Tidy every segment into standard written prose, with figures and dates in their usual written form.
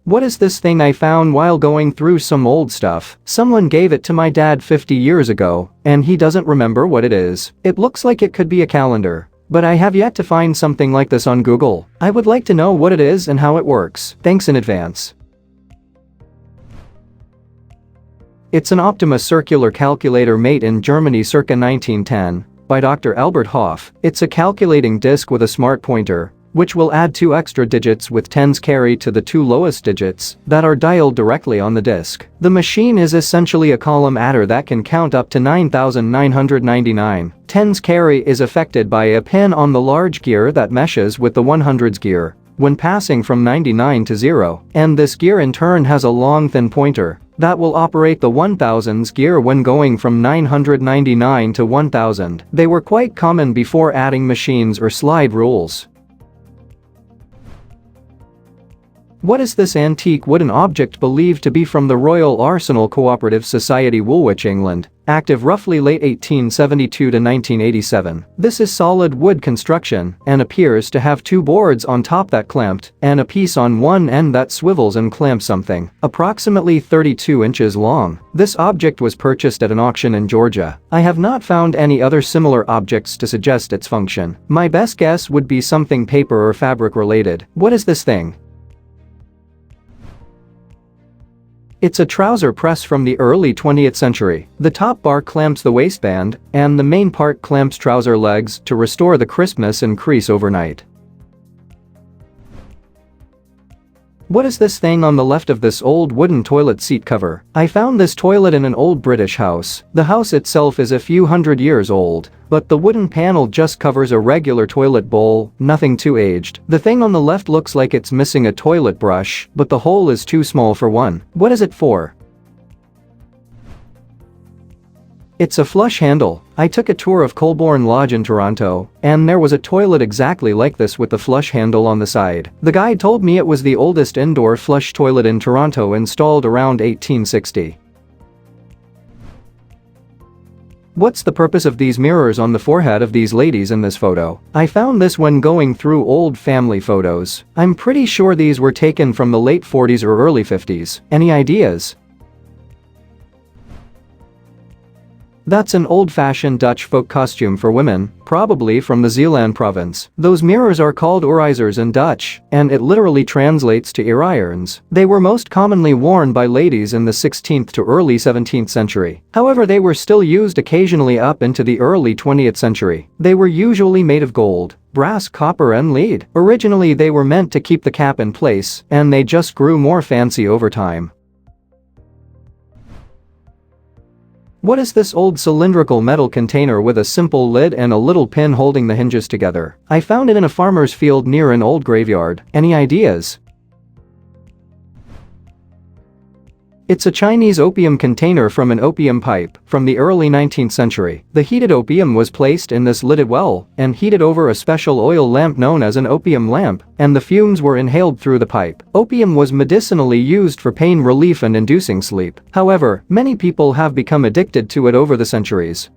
What is this thing I found while going through some old stuff? Someone gave it to my dad 50 years ago, and he doesn't remember what it is. It looks like it could be a calendar. But I have yet to find something like this on Google. I would like to know what it is and how it works. Thanks in advance. It's an Optima circular calculator made in Germany circa 1910 by Dr. Albert Hoff. It's a calculating disc with a smart pointer, which will add 2 extra digits with tens carried to the 2 lowest digits that are dialed directly on the disc. The machine is essentially a column adder that can count up to 9,999. Tens carry is affected by a pin on the large gear that meshes with the 100s gear when passing from 99 to 0, and this gear in turn has a long thin pointer that will operate the 1000s gear when going from 999 to 1000. They were quite common before adding machines or slide rules. What is this antique wooden object believed to be from the Royal Arsenal Cooperative Society, Woolwich, England, active roughly late 1872 to 1987? This is solid wood construction and appears to have 2 boards on top that clamped and a piece on one end that swivels and clamps something approximately 32 inches long. This object was purchased at an auction in Georgia. I have not found any other similar objects to suggest its function. My best guess would be something paper or fabric related. What is this thing? It's a trouser press from the early 20th century. The top bar clamps the waistband, and the main part clamps trouser legs to restore the crispness and crease overnight. What is this thing on the left of this old wooden toilet seat cover? I found this toilet in an old British house. The house itself is a few hundred years old, but the wooden panel just covers a regular toilet bowl, nothing too aged. The thing on the left looks like it's missing a toilet brush, but the hole is too small for one. What is it for? It's a flush handle. I took a tour of Colborne Lodge in Toronto, and there was a toilet exactly like this with the flush handle on the side. The guide told me it was the oldest indoor flush toilet in Toronto, installed around 1860. What's the purpose of these mirrors on the forehead of these ladies in this photo? I found this when going through old family photos. I'm pretty sure these were taken from the late 40s or early 50s. Any ideas? That's an old-fashioned Dutch folk costume for women, probably from the Zeeland province. Those mirrors are called oorizers in Dutch, and it literally translates to ear irons. They were most commonly worn by ladies in the 16th to early 17th century. However, they were still used occasionally up into the early 20th century. They were usually made of gold, brass, copper, and lead. Originally, they were meant to keep the cap in place, and they just grew more fancy over time. What is this old cylindrical metal container with a simple lid and a little pin holding the hinges together? I found it in a farmer's field near an old graveyard. Any ideas? It's a Chinese opium container from an opium pipe from the early 19th century. The heated opium was placed in this lidded well and heated over a special oil lamp known as an opium lamp, and the fumes were inhaled through the pipe. Opium was medicinally used for pain relief and inducing sleep. However, many people have become addicted to it over the centuries.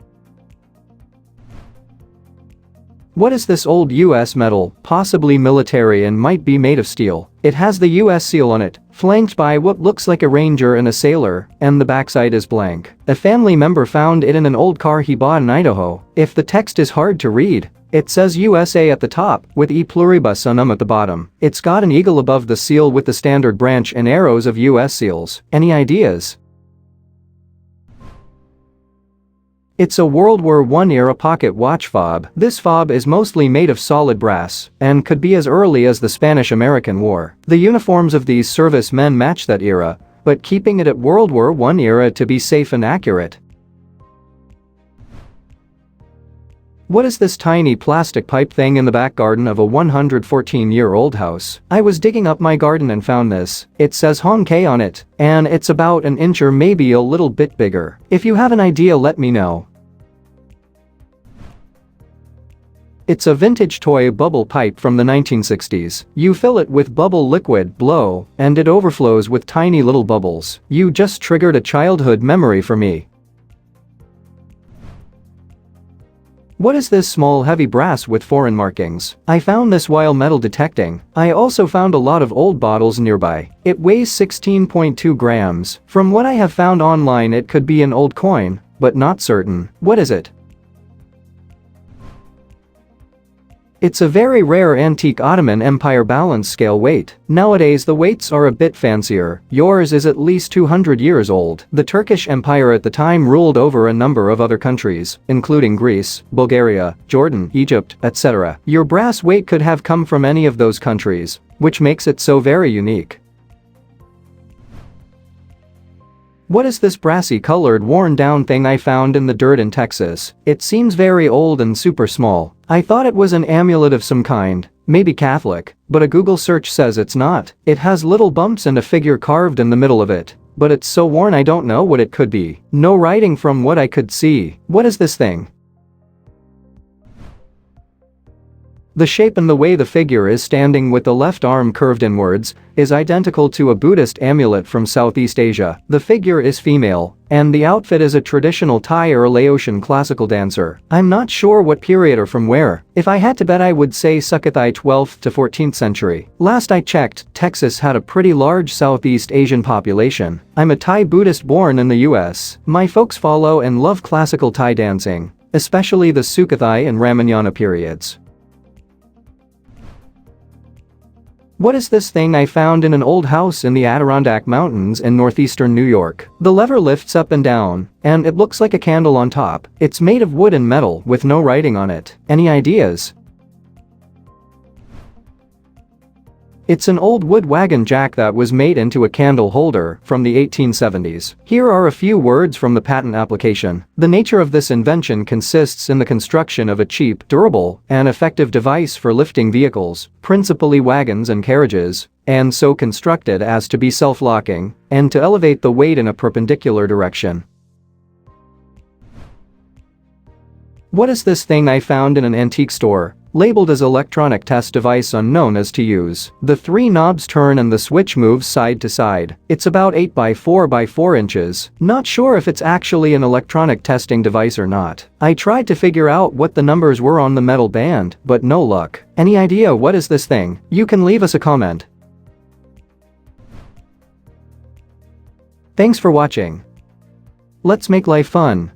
What is this old US metal, possibly military, and might be made of steel? It has the US seal on it, flanked by what looks like a ranger and a sailor, and the backside is blank. A family member found it in an old car he bought in Idaho. If the text is hard to read, it says USA at the top, with E pluribus unum at the bottom. It's got an eagle above the seal with the standard branch and arrows of US seals. Any ideas? It's a World War I era pocket watch fob. This fob is mostly made of solid brass and could be as early as the Spanish-American War. The uniforms of these servicemen match that era, but keeping it at World War I era to be safe and accurate. What is this tiny plastic pipe thing in the back garden of a 114-year-old house? I was digging up my garden and found this. It says Honkai on it, and it's about an inch or maybe a little bit bigger. If you have an idea, let me know. It's a vintage toy bubble pipe from the 1960s. You fill it with bubble liquid, blow, and it overflows with tiny little bubbles. You just triggered a childhood memory for me. What is this small heavy brass with foreign markings? I found this while metal detecting. I also found a lot of old bottles nearby. It weighs 16.2 grams. From what I have found online, it could be an old coin, but not certain. What is it? It's a very rare antique Ottoman Empire balance scale weight. Nowadays the weights are a bit fancier. Yours is at least 200 years old. The Turkish Empire at the time ruled over a number of other countries, including Greece, Bulgaria, Jordan, Egypt, etc. Your brass weight could have come from any of those countries, which makes it so very unique. What is this brassy colored worn down thing I found in the dirt in Texas? It seems very old and super small. I thought it was an amulet of some kind, maybe Catholic, but a Google search says it's not. It has little bumps and a figure carved in the middle of it, but it's so worn I don't know what it could be. No writing from what I could see. What is this thing? The shape and the way the figure is standing with the left arm curved inwards is identical to a Buddhist amulet from Southeast Asia. The figure is female, and the outfit is a traditional Thai or Laotian classical dancer. I'm not sure what period or from where. If I had to bet, I would say Sukhothai 12th to 14th century. Last I checked, Texas had a pretty large Southeast Asian population. I'm a Thai Buddhist born in the US. My folks follow and love classical Thai dancing, especially the Sukhothai and Ramayana periods. What is this thing I found in an old house in the Adirondack Mountains in northeastern New York? The lever lifts up and down, and it looks like a candle on top. It's made of wood and metal with no writing on it. Any ideas? It's an old wood wagon jack that was made into a candle holder from the 1870s. Here are a few words from the patent application. The nature of this invention consists in the construction of a cheap, durable, and effective device for lifting vehicles, principally wagons and carriages, and so constructed as to be self-locking and to elevate the weight in a perpendicular direction. What is this thing I found in an antique store? Labeled as electronic test device unknown as to use. The three knobs turn and the switch moves side to side. It's about 8 by 4 by 4 inches. Not sure if it's actually an electronic testing device or not. I tried to figure out what the numbers were on the metal band, but no luck. Any idea what is this thing? You can leave us a comment. Thanks for watching. Let's make life fun.